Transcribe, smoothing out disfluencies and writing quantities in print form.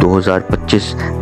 2025